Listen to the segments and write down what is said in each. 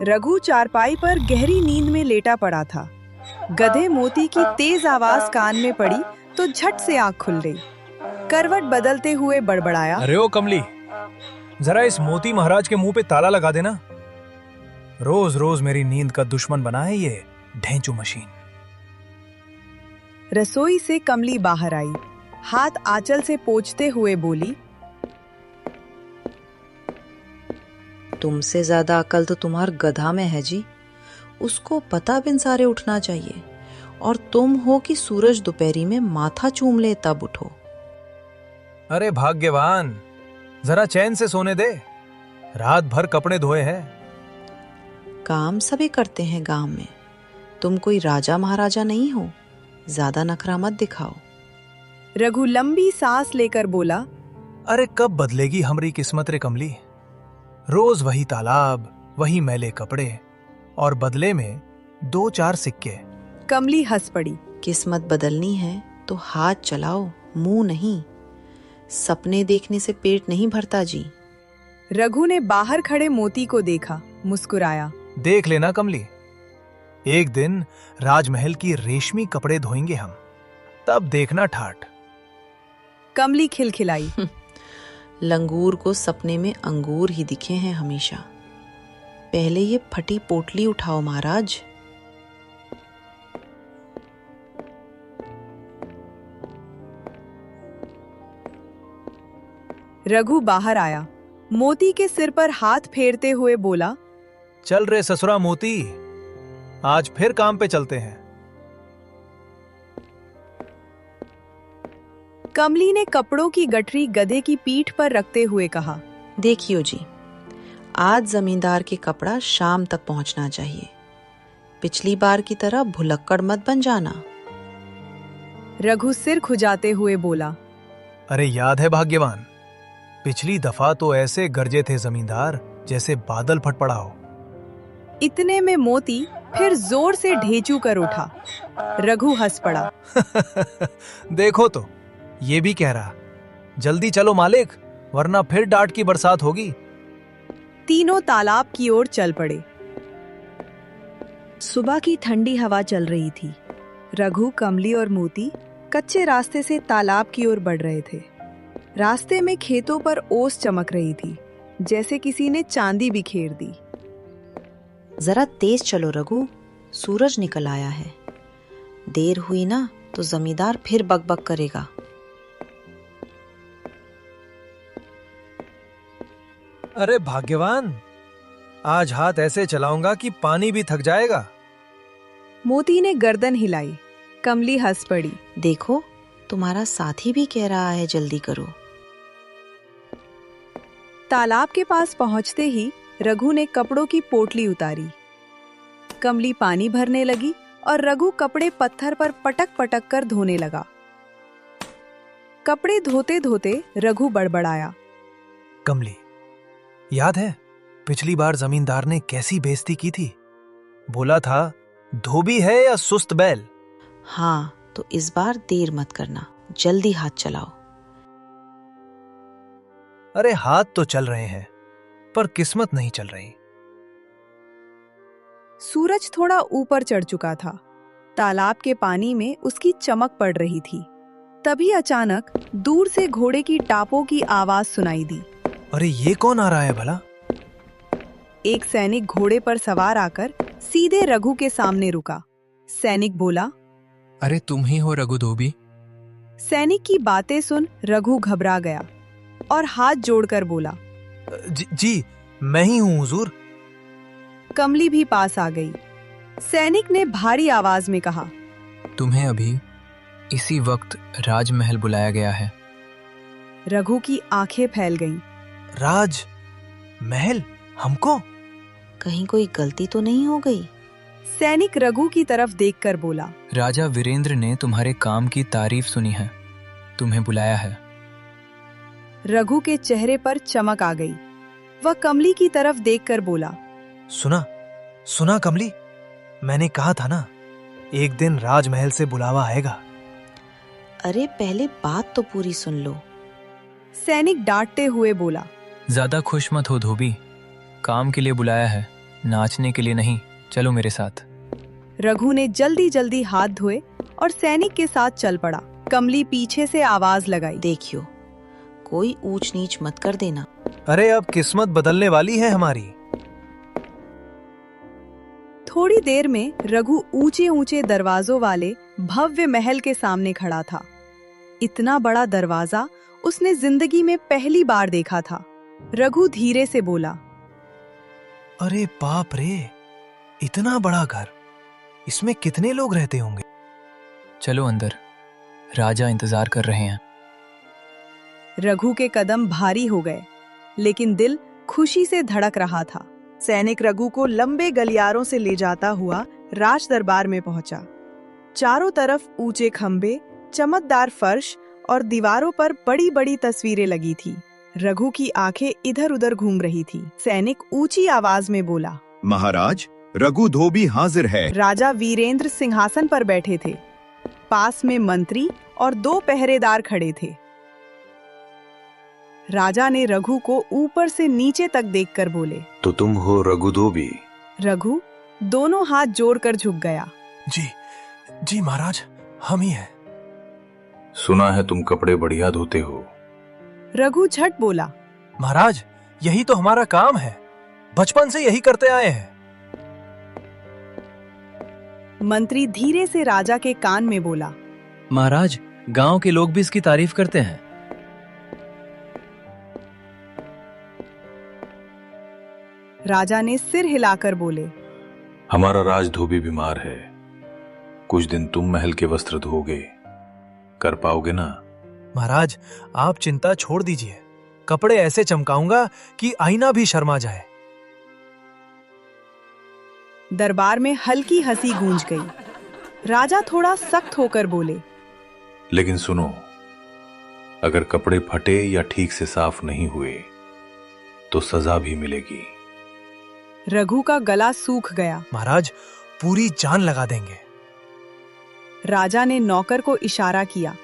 रघु चारपाई पर गहरी नींद में लेटा पड़ा था। गधे मोती की तेज आवाज कान में पड़ी तो झट से आंख खुल गई। करवट बदलते हुए बड़बड़ाया, अरे ओ कमली, जरा इस मोती महाराज के मुंह पे ताला लगा देना। रोज रोज मेरी नींद का दुश्मन बना है ये ढेंचू मशीन। रसोई से कमली बाहर आई, हाथ आंचल से पोंछते हुए बोली, तुमसे ज्यादा अकल तो तुम्हार गधा में है जी। उसको पता बिन सारे उठना चाहिए, और तुम हो कि सूरज दोपहरी में माथा चूम ले तब उठो। अरे भाग्यवान, जरा चैन से सोने दे। रात भर कपड़े धोए हैं। काम सभी करते हैं गांव में, तुम कोई राजा महाराजा नहीं हो। ज्यादा नखरा मत दिखाओ। रघु लंबी सांस लेकर बोला, अरे कब बदलेगी हमारी किस्मत रे कमली। रोज वही तालाब, वही मैले कपड़े, और बदले में 2-4 सिक्के। कमली हंस पड़ी। किस्मत बदलनी है तो हाथ चलाओ, मुंह नहीं। सपने देखने से पेट नहीं भरता जी। रघु ने बाहर खड़े मोती को देखा, मुस्कुराया। देख लेना कमली, एक दिन राजमहल की रेशमी कपड़े धोएंगे हम, तब देखना ठाठ। कमली खिलखिलाई। लंगूर को सपने में अंगूर ही दिखे हैं हमेशा। पहले ये फटी पोटली उठाओ महाराज। रघु बाहर आया, मोती के सिर पर हाथ फेरते हुए बोला, चल रे ससुरा मोती, आज फिर काम पे चलते हैं। कमली ने कपड़ों की गठरी गधे की पीठ पर रखते हुए कहा, देखियो जी, आज जमींदार के कपड़ा शाम तक पहुंचना चाहिए। पिछली बार की तरह भुलक्कड़ मत बन जाना। रघु सिर खुजाते हुए बोला, अरे याद है भाग्यवान, पिछली दफा तो ऐसे गरजे थे जमींदार जैसे बादल फट पड़ा हो। इतने में मोती फिर जोर से ढेंचू कर उठा। रघु हंस पड़ा। देखो तो, ये भी कह रहा, जल्दी चलो मालिक, वरना फिर डांट की बरसात होगी। तीनों तालाब की ओर चल पड़े। सुबह की ठंडी हवा चल रही थी। रघु, कमली और मोती कच्चे रास्ते से तालाब की ओर बढ़ रहे थे। रास्ते में खेतों पर ओस चमक रही थी, जैसे किसी ने चांदी बिखेर दी। जरा तेज चलो रघु, सूरज निकल आया है। देर हुई ना तो जमींदार फिर बकबक करेगा। अरे भाग्यवान, आज हाथ ऐसे चलाऊंगा कि पानी भी थक जाएगा। मोती ने गर्दन हिलाई। कमली हंस पड़ी। देखो, तुम्हारा साथी भी कह रहा है जल्दी करो। तालाब के पास पहुंचते ही रघु ने कपड़ों की पोटली उतारी। कमली पानी भरने लगी और रघु कपड़े पत्थर पर पटक पटक कर धोने लगा। कपड़े धोते धोते रघु बड़बड़ाया, कमली, याद है पिछली बार जमींदार ने कैसी बेइज्जती की थी? बोला था धोबी है या सुस्त बैल। हाँ, तो इस बार देर मत करना, जल्दी हाथ चलाओ। अरे हाथ तो चल रहे हैं, पर किस्मत नहीं चल रही। सूरज थोड़ा ऊपर चढ़ चुका था। तालाब के पानी में उसकी चमक पड़ रही थी। तभी अचानक दूर से घोड़े की टापों की आवाज सुनाई दी। अरे ये कौन आ रहा है भला? एक सैनिक घोड़े पर सवार आकर सीधे रघु के सामने रुका। सैनिक बोला, अरे तुम ही हो रघु धोबी? सैनिक की बातें सुन रघु घबरा गया और हाथ जोड़कर बोला, जी मैं ही हूँ हुजूर। कमली भी पास आ गई। सैनिक ने भारी आवाज में कहा, तुम्हें अभी इसी वक्त राजमहल बुलाया गया है। रघु की आंखें फैल गईं। राज महल? हमको? कहीं कोई गलती तो नहीं हो गई? सैनिक रघु की तरफ देखकर बोला, राजा वीरेंद्र ने तुम्हारे काम की तारीफ सुनी है, तुम्हें बुलाया है। रघु के चेहरे पर चमक आ गई। वह कमली की तरफ देखकर बोला, सुना कमली, मैंने कहा था ना, एक दिन राजमहल से बुलावा आएगा। अरे पहले बात तो पूरी सुन लो। सैनिक डांटते हुए बोला, ज्यादा खुश मत हो धोबी, काम के लिए बुलाया है, नाचने के लिए नहीं, चलो मेरे साथ। रघु ने जल्दी जल्दी हाथ धोए और सैनिक के साथ चल पड़ा। कमली पीछे से आवाज लगाई, देखियो, कोई ऊंच नीच मत कर देना। अरे अब किस्मत बदलने वाली है हमारी। थोड़ी देर में रघु ऊंचे ऊंचे दरवाजों वाले भव्य महल के सामने खड़ा था। इतना बड़ा दरवाजा उसने जिंदगी में पहली बार देखा था। रघु धीरे से बोला, अरे बाप रे, इतना बड़ा घर, इसमें कितने लोग रहते होंगे? चलो अंदर, राजा इंतजार कर रहे हैं। रघु के कदम भारी हो गए, लेकिन दिल खुशी से धड़क रहा था। सैनिक रघु को लंबे गलियारों से ले जाता हुआ राज दरबार में पहुंचा। चारों तरफ ऊंचे खंबे, चमकदार फर्श और दीवारों पर बड़ी बड़ी तस्वीरें लगी थी। रघु की आंखें इधर उधर घूम रही थी। सैनिक ऊंची आवाज में बोला, महाराज, रघु धोबी हाजिर है। राजा वीरेंद्र सिंहासन पर बैठे थे। पास में मंत्री और 2 पहरेदार खड़े थे। राजा ने रघु को ऊपर से नीचे तक देखकर बोले, तो तुम हो रघु धोबी? रघु दोनों हाथ जोड़कर झुक गया। जी जी महाराज, हम ही हैं। सुना है तुम कपड़े बढ़िया धोते हो। रघु झट बोला, महाराज, यही तो हमारा काम है, बचपन से यही करते आए हैं। मंत्री धीरे से राजा के कान में बोला, महाराज, गांव के लोग भी इसकी तारीफ करते हैं। राजा ने सिर हिलाकर बोले, हमारा राज धोबी बीमार है, कुछ दिन तुम महल के वस्त्र धोगे, कर पाओगे ना? महाराज, आप चिंता छोड़ दीजिए, कपड़े ऐसे चमकाऊंगा कि आईना भी शर्मा जाए। दरबार में हल्की हंसी गूंज गई। राजा थोड़ा सख्त होकर बोले, लेकिन सुनो, अगर कपड़े फटे या ठीक से साफ नहीं हुए तो सजा भी मिलेगी। रघु का गला सूख गया। महाराज, पूरी जान लगा देंगे। राजा ने नौकर को इशारा किया।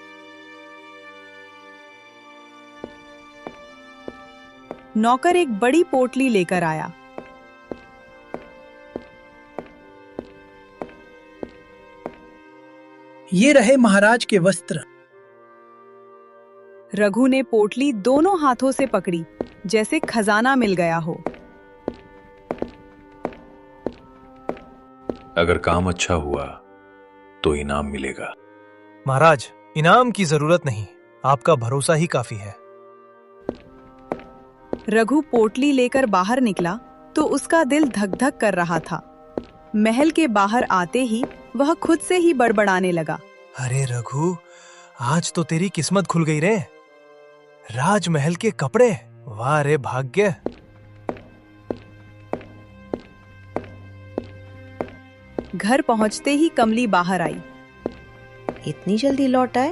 नौकर एक बड़ी पोटली लेकर आया। ये रहे महाराज के वस्त्र। रघु ने पोटली दोनों हाथों से पकड़ी, जैसे खजाना मिल गया हो। अगर काम अच्छा हुआ तो इनाम मिलेगा। महाराज, इनाम की जरूरत नहीं, आपका भरोसा ही काफी है। रघु पोटली लेकर बाहर निकला तो उसका दिल धक धक कर रहा था। महल के बाहर आते ही वह खुद से ही बड़बड़ाने लगा, अरे रघु, आज तो तेरी किस्मत खुल गई रे। राजमहल के कपड़े, वाह रे भाग्य। घर पहुंचते ही कमली बाहर आई। इतनी जल्दी लौट आए,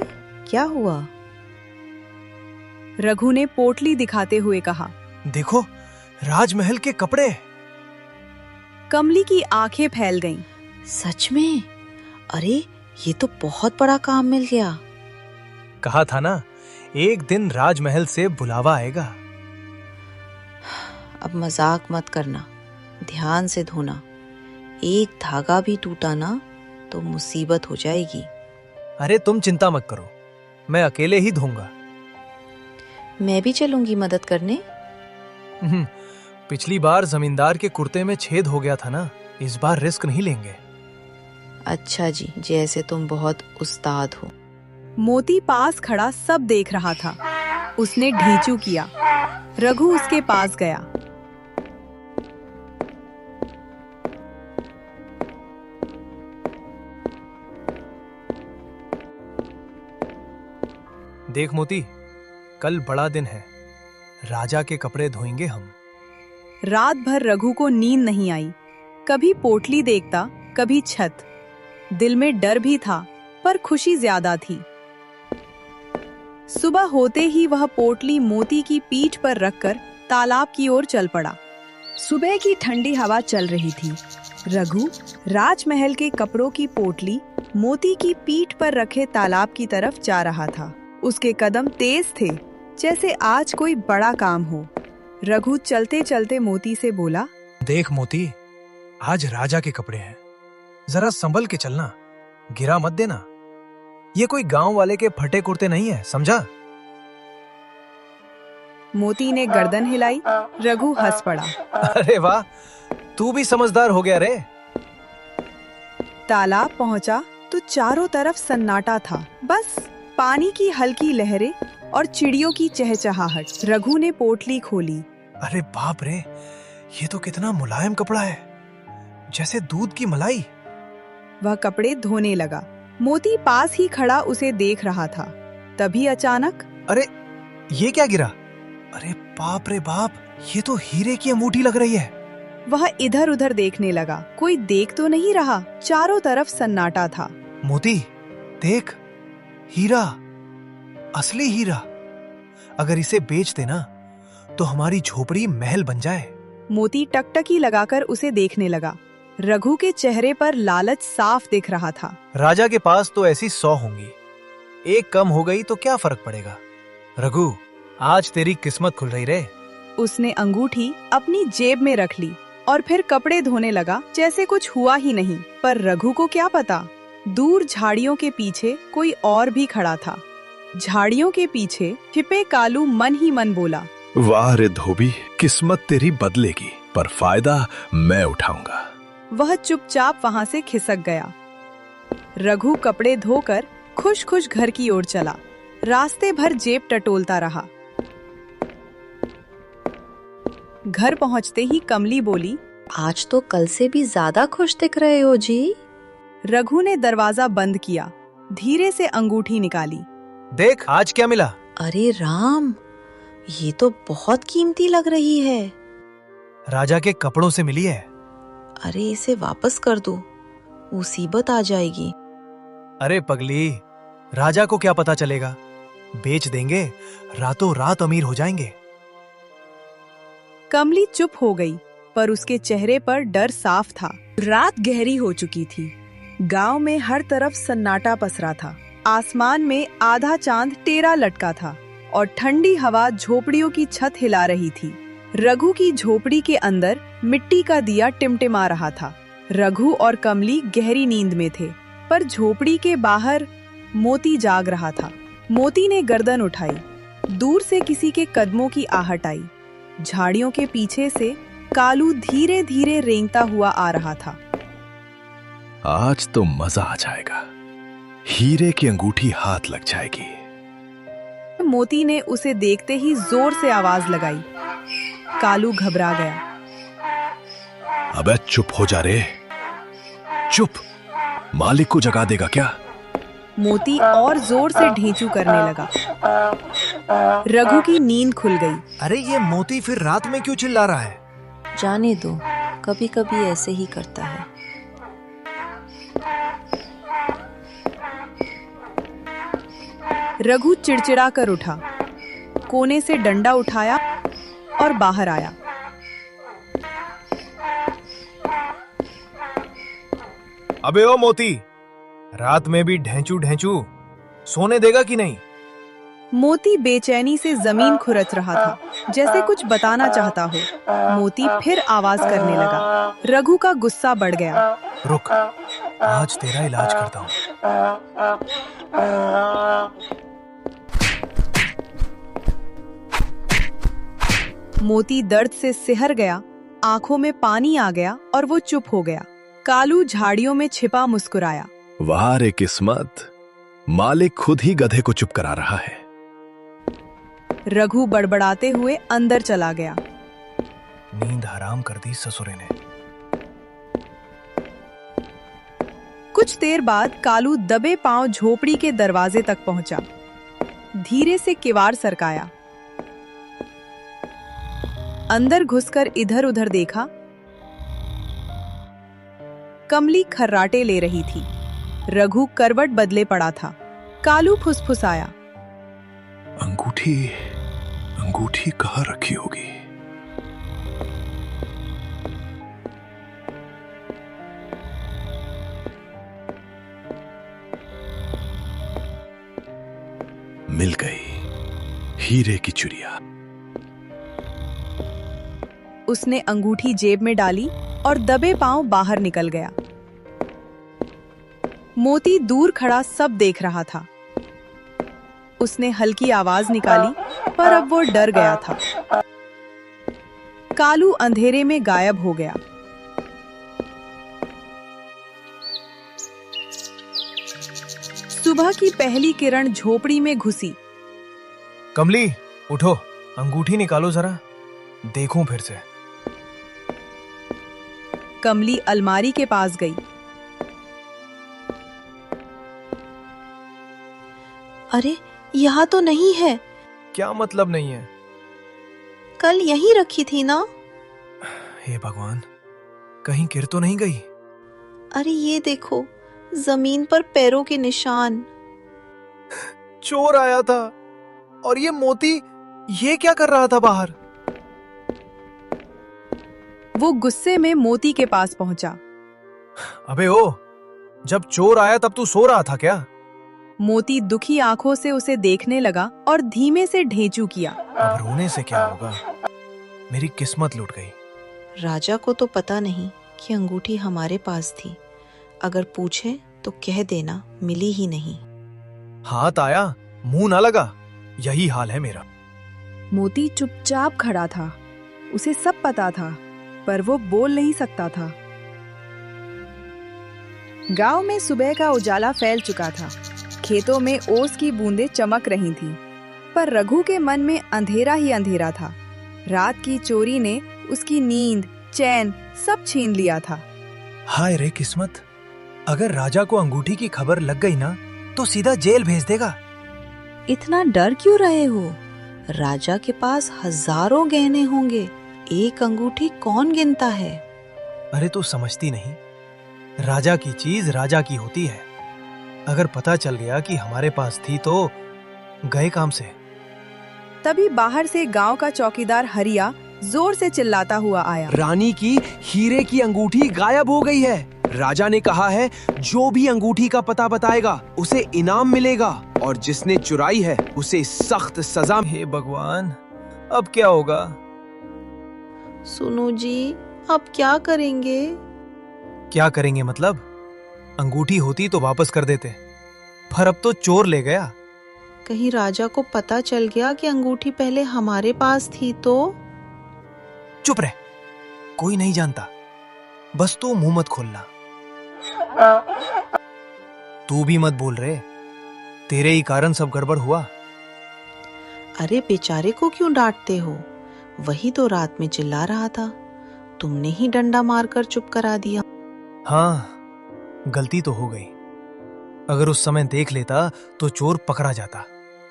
क्या हुआ? रघु ने पोटली दिखाते हुए कहा, देखो, राजमहल के कपड़े। कमली की आंखें फैल गईं। सच में? अरे ये तो बहुत बड़ा काम मिल गया। कहा था ना, एक दिन राजमहल से बुलावा आएगा। अब मजाक मत करना, ध्यान से धोना। एक धागा भी टूटा ना तो मुसीबत हो जाएगी। अरे तुम चिंता मत करो, मैं अकेले ही धोऊंगा। मैं भी चलूंगी मदद करने। पिछली बार जमींदार के कुर्ते में छेद हो गया था ना, इस बार रिस्क नहीं लेंगे। अच्छा जी, जैसे तुम बहुत उस्ताद हो। मोती पास खड़ा सब देख रहा था। उसने ढींचू किया। रघु उसके पास गया। देख मोती, कल बड़ा दिन है, राजा के कपड़े धोएंगे हम। रात भर रघु को नींद नहीं आई। कभी पोटली देखता, कभी छत। दिल में डर भी था, पर खुशी ज्यादा थी। सुबह होते ही वह पोटली मोती की पीठ पर रखकर तालाब की ओर चल पड़ा। सुबह की ठंडी हवा चल रही थी। रघु राजमहल के कपड़ों की पोटली मोती की पीठ पर रखे तालाब की तरफ जा रहा था। उसके कदम तेज थे, जैसे आज कोई बड़ा काम हो। रघु चलते चलते मोती से बोला, देख मोती, आज राजा के कपड़े हैं, जरा संभल के चलना, गिरा मत देना। ये कोई गांव वाले के फटे कुर्ते नहीं है, समझा? मोती ने गर्दन हिलाई। रघु हंस पड़ा। अरे वाह, तू भी समझदार हो गया रे। तालाब पहुंचा तो चारों तरफ सन्नाटा था, बस पानी की हल्की लहरें और चिड़ियों की चहचहाहट। रघु ने पोटली खोली। अरे बाप रे, ये तो कितना मुलायम कपड़ा है, जैसे दूध की मलाई। वह कपड़े धोने लगा। मोती पास ही खड़ा उसे देख रहा था। तभी अचानक अरे ये क्या गिरा? अरे बाप रे बाप, ये तो हीरे की अंगूठी लग रही है। वह इधर उधर देखने लगा, कोई देख तो नहीं रहा। चारों तरफ सन्नाटा था। मोती देख, हीरा, असली हीरा। अगर इसे बेच देना तो हमारी झोपड़ी महल बन जाए। मोती टकटकी लगाकर उसे देखने लगा। रघु के चेहरे पर लालच साफ दिख रहा था। राजा के पास तो ऐसी 100 होंगी, एक कम हो गई तो क्या फर्क पड़ेगा। रघु, आज तेरी किस्मत खुल रही रे। उसने अंगूठी अपनी जेब में रख ली और फिर कपड़े धोने लगा जैसे कुछ हुआ ही नहीं। पर रघु को क्या पता, दूर झाड़ियों के पीछे कोई और भी खड़ा था। झाड़ियों के पीछे छिपे कालू मन ही मन बोला, वाह रे धोबी, किस्मत तेरी बदलेगी, पर फायदा मैं उठाऊंगा। वह चुपचाप वहां से खिसक गया। रघु कपड़े धोकर खुश खुश घर की ओर चला। रास्ते भर जेब टटोलता रहा। घर पहुंचते ही कमली बोली, आज तो कल से भी ज्यादा खुश दिख रहे हो जी। रघु ने दरवाजा बंद किया, धीरे से अंगूठी निकाली। देख आज क्या मिला। अरे राम, ये तो बहुत कीमती लग रही है। राजा के कपड़ों से मिली है। अरे इसे वापस कर दो, मुसीबत आ जाएगी। अरे पगली, राजा को क्या पता चलेगा, बेच देंगे, रातों रात अमीर हो जाएंगे। कमली चुप हो गई, पर उसके चेहरे पर डर साफ था। रात गहरी हो चुकी थी। गांव में हर तरफ सन्नाटा पसरा था। आसमान में आधा चांद टेरा लटका था और ठंडी हवा झोपड़ियों की छत हिला रही थी। रघु की झोपड़ी के अंदर मिट्टी का दिया टिमटिमा रहा था। रघु और कमली गहरी नींद में थे, पर झोपड़ी के बाहर मोती जाग रहा था। मोती ने गर्दन उठाई। दूर से किसी के कदमों की आहट आई। झाड़ियों के पीछे से कालू धीरे धीरे रेंगता हुआ आ रहा था। आज तो मजा आ जाएगा, हीरे की अंगूठी हाथ लग जाएगी। मोती ने उसे देखते ही जोर से आवाज लगाई। कालू घबरा गया। अबे चुप हो जा रे, चुप, मालिक को जगा देगा क्या? मोती और जोर से ढींचू करने लगा। रघु की नींद खुल गई। अरे ये मोती फिर रात में क्यों चिल्ला रहा है? जाने दो, कभी कभी ऐसे ही करता है। रघु चिड़चिड़ा कर उठा, कोने से डंडा उठाया और बाहर आया। अबे ओ मोती, रात में भी ढेंचू ढेंचू, सोने देगा कि नहीं? मोती बेचैनी से जमीन खुरच रहा था, जैसे कुछ बताना चाहता हो। मोती फिर आवाज करने लगा। रघु का गुस्सा बढ़ गया। रुक, आज तेरा इलाज करता हूँ। मोती दर्द से सिहर गया, आंखों में पानी आ गया और वो चुप हो गया। कालू झाड़ियों में छिपा मुस्कुराया। वाह रे किस्मत, मालिक खुद ही गधे को चुप करा रहा है। रघु बड़बड़ाते हुए अंदर चला गया। नींद हराम कर दी ससुरे ने। कुछ देर बाद कालू दबे पांव झोपड़ी के दरवाजे तक पहुंचा। धीरे से किवाड़ सरकाया। अंदर घुसकर इधर उधर देखा। कमली खर्राटे ले रही थी। रघु करवट बदले पड़ा था। कालू फुसफुसाया, अंगूठी, अंगूठी कहाँ रखी होगी? मिल गई, हीरे की चुड़िया। उसने अंगूठी जेब में डाली और दबे पांव बाहर निकल गया। मोती दूर खड़ा सब देख रहा था। उसने हल्की आवाज निकाली, पर अब वो डर गया था। कालू अंधेरे में गायब हो गया। सुबह की पहली किरण झोपड़ी में घुसी। कमली, उठो, अंगूठी निकालो जरा, देखूं फिर से। कमली अलमारी के पास गई। अरे, यहाँ तो नहीं है। क्या मतलब नहीं है? कल यहीं रखी थी ना? हे भगवान, कहीं गिर तो नहीं गई? अरे ये देखो, जमीन पर पैरों के निशान। चोर आया था। और ये मोती, ये क्या कर रहा था बाहर? वो गुस्से में मोती के पास पहुंचा। अबे ओ, जब चोर आया तब तू सो रहा था क्या? मोती दुखी आंखों से उसे देखने लगा और धीमे से ढेंचू किया। अब रोने से क्या होगा? मेरी किस्मत लूट गई। राजा को तो पता नहीं कि अंगूठी हमारे पास थी। अगर पूछे तो कह देना मिली ही नहीं। हाथ आया, मुंह ना लगा, यही हाल है मेरा। मोती चुपचाप खड़ा था। उसे सब पता था, पर वो बोल नहीं सकता था। गांव में सुबह का उजाला फैल चुका था। खेतों में ओस की बूंदें चमक रही थीं, पर रघु के मन में अंधेरा ही अंधेरा था। रात की चोरी ने उसकी नींद, चैन सब छीन लिया था। हाय रे किस्मत, अगर राजा को अंगूठी की खबर लग गई ना, तो सीधा जेल भेज देगा। इतना डर क्यों रहे हो? राजा के पास हजारों गहने होंगे, एक अंगूठी कौन गिनता है? अरे तू समझती नहीं, राजा की चीज राजा की होती है। अगर पता चल गया कि हमारे पास थी तो गए काम से। तभी बाहर से गांव का चौकीदार हरिया जोर से चिल्लाता हुआ आया। रानी की हीरे की अंगूठी गायब हो गई है। राजा ने कहा है जो भी अंगूठी का पता बताएगा उसे इनाम मिलेगा, और जिसने चुराई है उसे सख्त सजा। हे भगवान, अब क्या होगा? सुनो जी, अब क्या करेंगे? क्या करेंगे मतलब? अंगूठी होती तो वापस कर देते, पर अब तो चोर ले गया। कहीं राजा को पता चल गया कि अंगूठी पहले हमारे पास थी तो? चुप रह, कोई नहीं जानता, बस तू मुंह मत खोलना। तू भी मत बोल रे, तेरे ही कारण सब गड़बड़ हुआ। अरे बेचारे को क्यों डांटते हो? वही तो रात में चिल्ला रहा था, तुमने ही डंडा मारकर चुप करा दिया। हाँ, गलती तो हो गई। अगर उस समय देख लेता तो चोर पकड़ा जाता।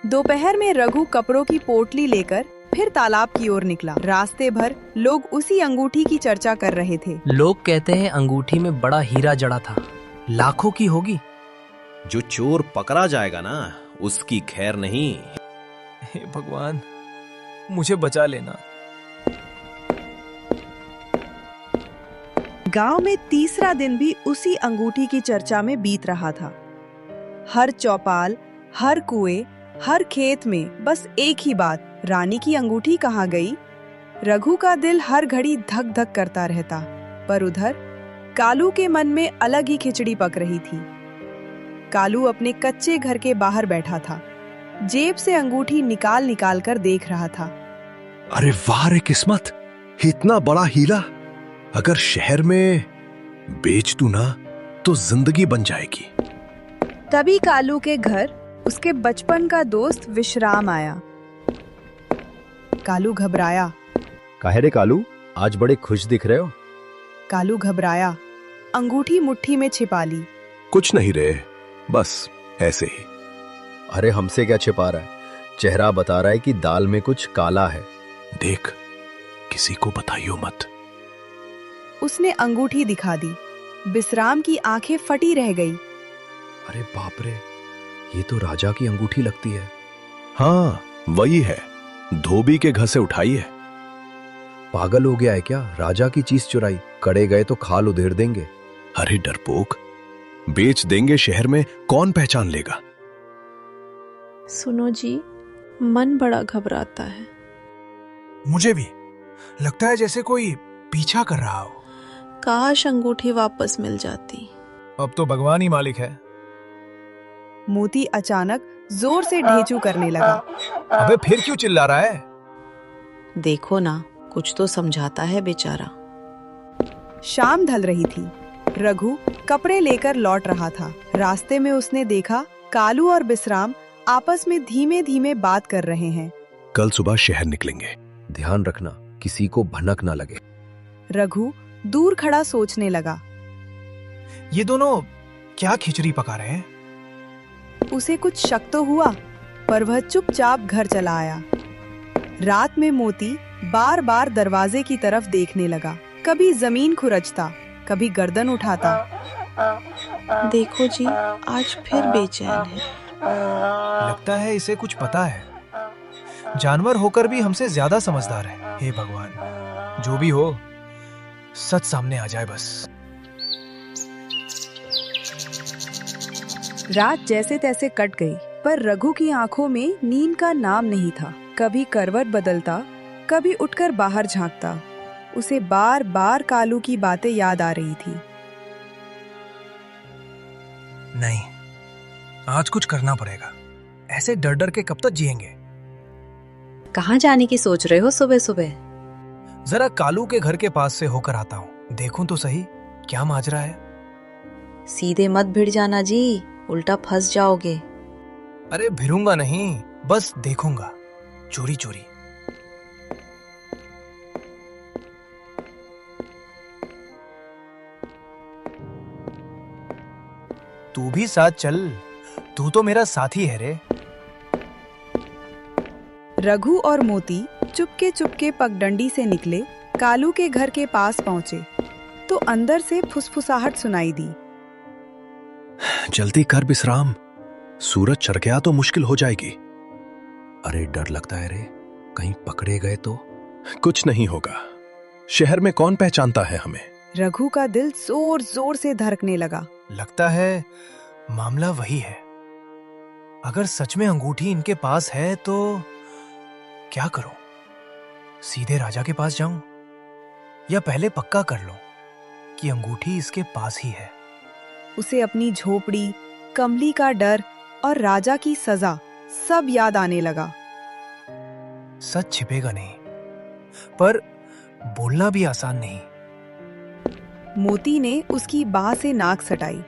दोपहर में रघु कपड़ों की पोटली लेकर फिर तालाब की ओर निकला। रास्ते भर लोग उसी अंगूठी की चर्चा कर रहे थे। लोग कहते हैं अंगूठी में बड़ा हीरा जड़ा था, लाखों की होगी। जो चोर पकड़ा जाएगा ना, उसकी खैर नहीं। हे भगवान, मुझे बचा लेना। गांव में तीसरा दिन भी उसी अंगूठी की चर्चा में बीत रहा था। हर चौपाल, हर कुएं, हर खेत में बस एक ही बात, रानी की अंगूठी कहाँ गई? रघु का दिल हर घड़ी धक धक करता रहता, पर उधर कालू के मन में अलग ही खिचड़ी पक रही थी। कालू अपने कच्चे घर के बाहर बैठा था, जेब से अंगूठी निकाल निकाल कर देख रहा था। अरे वाह रे किस्मत, इतना बड़ा हीरा अगर शहर में बेच दूं ना तो जिंदगी बन जाएगी। तभी कालू के घर उसके बचपन का दोस्त विश्राम आया। कालू घबराया। काहे रे कालू, आज बड़े खुश दिख रहे हो? कालू घबराया, अंगूठी मुट्ठी में छिपा ली। कुछ नहीं रे, बस ऐसे ही। अरे हमसे क्या छिपा रहा है? चेहरा बता रहा है कि दाल में कुछ काला है। देख, किसी को बताइयो मत। उसने अंगूठी दिखा दी। विश्राम की आंखें फटी रह गई। अरे बाप रे, ये तो राजा की अंगूठी लगती है। हाँ, वही है, धोबी के घर से उठाई है। पागल हो गया है क्या? राजा की चीज चुराई, कड़े गए तो खाल उधेड़ देंगे। अरे डरपोक, बेच देंगे शहर में, कौन पहचान लेगा? सुनो जी, मन बड़ा घबराता है। मुझे भी। लगता है जैसे कोई पीछा कर रहा हो। काश अंगूठी वापस मिल जाती। अब तो भगवान ही मालिक है। मोती अचानक जोर से ढेंचू करने लगा। अबे फिर क्यों चिल्ला रहा है? देखो ना, कुछ तो समझाता है बेचारा। शाम ढल रही थी। रघु कपड़े लेकर लौट रहा था। रास्ते में उसने देखा कालू और बिश्राम आपस में धीमे धीमे बात कर रहे हैं। कल सुबह शहर निकलेंगे, ध्यान रखना किसी को भनक ना लगे। रघु दूर खड़ा सोचने लगा। ये दोनों क्या खिचड़ी पका रहे हैं? उसे कुछ शक तो हुआ, पर वह चुपचाप घर चला आया। रात में मोती बार बार दरवाजे की तरफ देखने लगा। कभी जमीन खुरचता, कभी गर्दन उठाता। देखो जी, आज फिर बेचैन है। लगता है इसे कुछ पता है। जानवर होकर भी हमसे ज्यादा समझदार है। हे भगवान, जो भी हो सच सामने आ जाए बस। रात जैसे तैसे कट गई, पर रघु की आंखों में नींद का नाम नहीं था। कभी करवट बदलता, कभी उठकर बाहर झांकता। उसे बार बार कालू की बातें याद आ रही थी। नहीं, आज कुछ करना पड़ेगा। ऐसे डर डर के कब तक जिएंगे? कहाँ जाने की सोच रहे हो सुबह सुबह? जरा कालू के घर के पास से होकर आता हूँ, देखूं तो सही क्या माजरा है। सीधे मत भिड़ जाना जी, उल्टा फंस जाओगे। अरे भिड़ूंगा नहीं, बस देखूंगा चोरी चोरी। तू भी साथ चल, तू तो मेरा साथी है रे। रघु और मोती चुपके चुपके पगडंडी से निकले। कालू के घर के पास पहुंचे तो अंदर से फुसफुसाहट सुनाई दी। जल्दी कर बिश्राम, सूरज चढ़ गया तो मुश्किल हो जाएगी। अरे डर लगता है रे, कहीं पकड़े गए तो? कुछ नहीं होगा, शहर में कौन पहचानता है हमें। रघु का दिल जोर जोर से धड़कने लगा। लगता है मामला वही है। अगर सच में अंगूठी इनके पास है तो क्या करूं? सीधे राजा के पास जाऊं या पहले पक्का कर लूं कि अंगूठी इसके पास ही है? उसे अपनी झोपड़ी, कमली का डर और राजा की सजा सब याद आने लगा। सच छिपेगा नहीं, पर बोलना भी आसान नहीं। मोती ने उसकी बाह से नाक सटाई।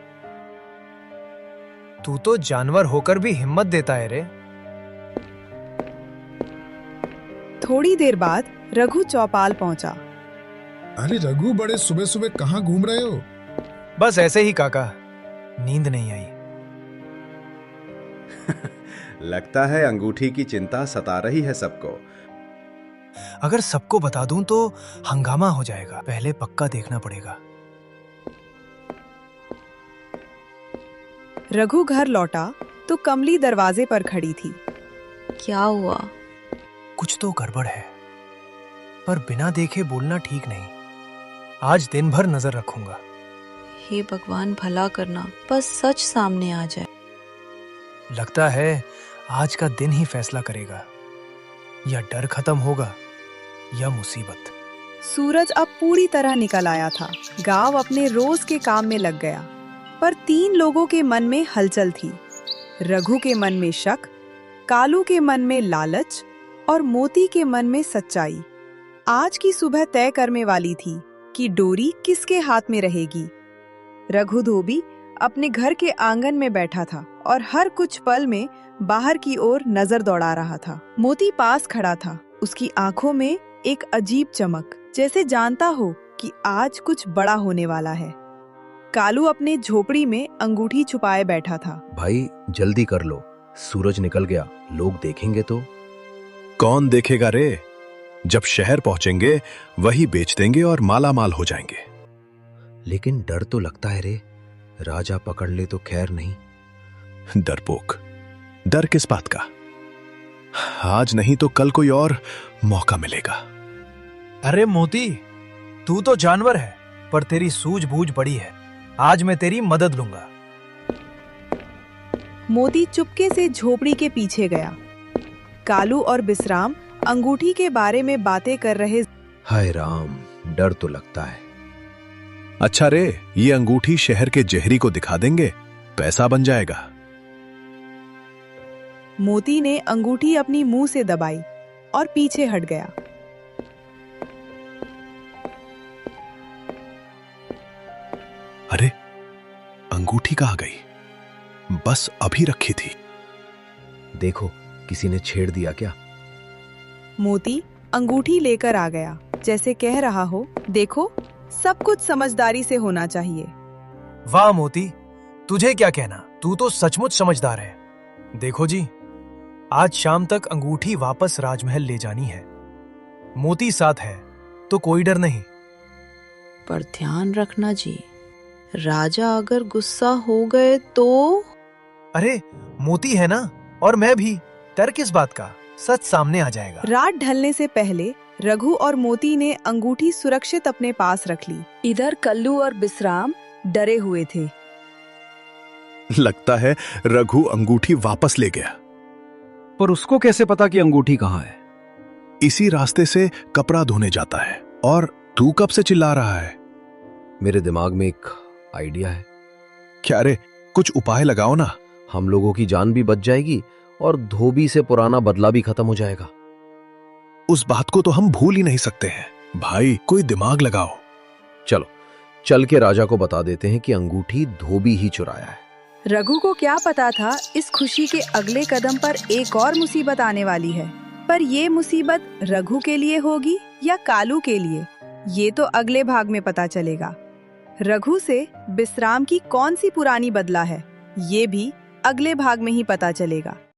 तू तो जानवर होकर भी हिम्मत देता है रे। थोड़ी देर बाद रघु चौपाल पहुंचा। अरे रघु, बड़े सुबह सुबह कहाँ घूम रहे हो? बस ऐसे ही काका, नींद नहीं आई। लगता है अंगूठी की चिंता सता रही है सबको। अगर सबको बता दूं तो हंगामा हो जाएगा। पहले पक्का देखना पड़ेगा। रघु घर लौटा तो कमली दरवाजे पर खड़ी थी। क्या हुआ? कुछ तो गड़बड़ है, पर बिना देखे बोलना ठीक नहीं। आज दिन भर नजर रखूंगा। हे भगवान, भला करना, बस सच सामने आ जाए। लगता है आज का दिन ही फैसला करेगा। या डर खत्म होगा या मुसीबत। सूरज अब पूरी तरह निकल आया था। गांव अपने रोज के काम में लग गया, पर 3 लोगों के मन में हलचल थी। रघु के मन में शक, कालू के मन में लालच और मोती के मन में सच्चाई। आज की सुबह तय करने वाली थी कि डोरी किसके हाथ में रहेगी। रघु धोबी अपने घर के आंगन में बैठा था और हर कुछ पल में बाहर की ओर नजर दौड़ा रहा था। मोती पास खड़ा था, उसकी आंखों में एक अजीब चमक, जैसे जानता हो कि आज कुछ बड़ा होने वाला है। कालू अपने झोपड़ी में अंगूठी छुपाए बैठा था। भाई जल्दी कर लो, सूरज निकल गया, लोग देखेंगे तो। कौन देखेगा रे? जब शहर पहुंचेंगे वही बेच देंगे और माला माल हो जाएंगे। लेकिन डर तो लगता है रे, राजा पकड़ ले तो खैर नहीं। डरपोक, डर किस बात का? आज नहीं तो कल कोई और मौका मिलेगा। अरे मोती, तू तो जानवर है, पर तेरी सूझबूझ बड़ी है। आज मैं तेरी मदद लूंगा। मोती चुपके से झोपड़ी के पीछे गया। कालू और बिश्राम अंगूठी के बारे में बातें कर रहे। हाय राम, डर तो लगता है। अच्छा रे, ये अंगूठी शहर के जहरी को दिखा देंगे, पैसा बन जाएगा। मोती ने अंगूठी अपनी मुंह से दबाई और पीछे हट गया। अरे, अंगूठी कहाँ गई? बस अभी रखी थी। देखो, किसी ने छेड़ दिया क्या? मोती अंगूठी लेकर आ गया, जैसे कह रहा हो, देखो, सब कुछ समझदारी से होना चाहिए। वाह मोती, तुझे क्या कहना, तू तो सचमुच समझदार है। देखो जी, आज शाम तक अंगूठी वापस राजमहल ले जानी है। मोती साथ है तो कोई डर नहीं। पर ध्यान रखना जी, राजा अगर गुस्सा हो गए तो? अरे, मोती है ना, और मैं भी, डर किस बात का, सच सामने आ जाएगा। रात ढलने से पहले रघु और मोती ने अंगूठी सुरक्षित अपने पास रख ली। इधर कल्लू और बिश्राम डरे हुए थे। लगता है रघु अंगूठी वापस ले गया। पर उसको कैसे पता कि अंगूठी कहाँ है? इसी रास्ते से कपड़ा धोने जाता है। और तू कब से चिल्ला रहा है? मेरे दिमाग में एक आइडिया है। क्या रे, कुछ उपाय लगाओ ना। हम लोगों की जान भी बच जाएगी और धोबी से पुराना बदला भी खत्म हो जाएगा। उस बात को तो हम भूल ही नहीं सकते हैं। भाई, कोई दिमाग लगाओ। चलो, चल के राजा को बता देते हैं कि अंगूठी धोबी ही चुराया है। रघु को क्या पता था, इस खुशी के अगले कदम पर एक और मुसीबत आने वाली है। पर ये मुसीबत रघु के लिए होगी या कालू के लिए, ये तो अगले भाग में पता चलेगा। रघु से बिश्राम की कौन सी पुरानी बदला है, ये भी अगले भाग में ही पता चलेगा।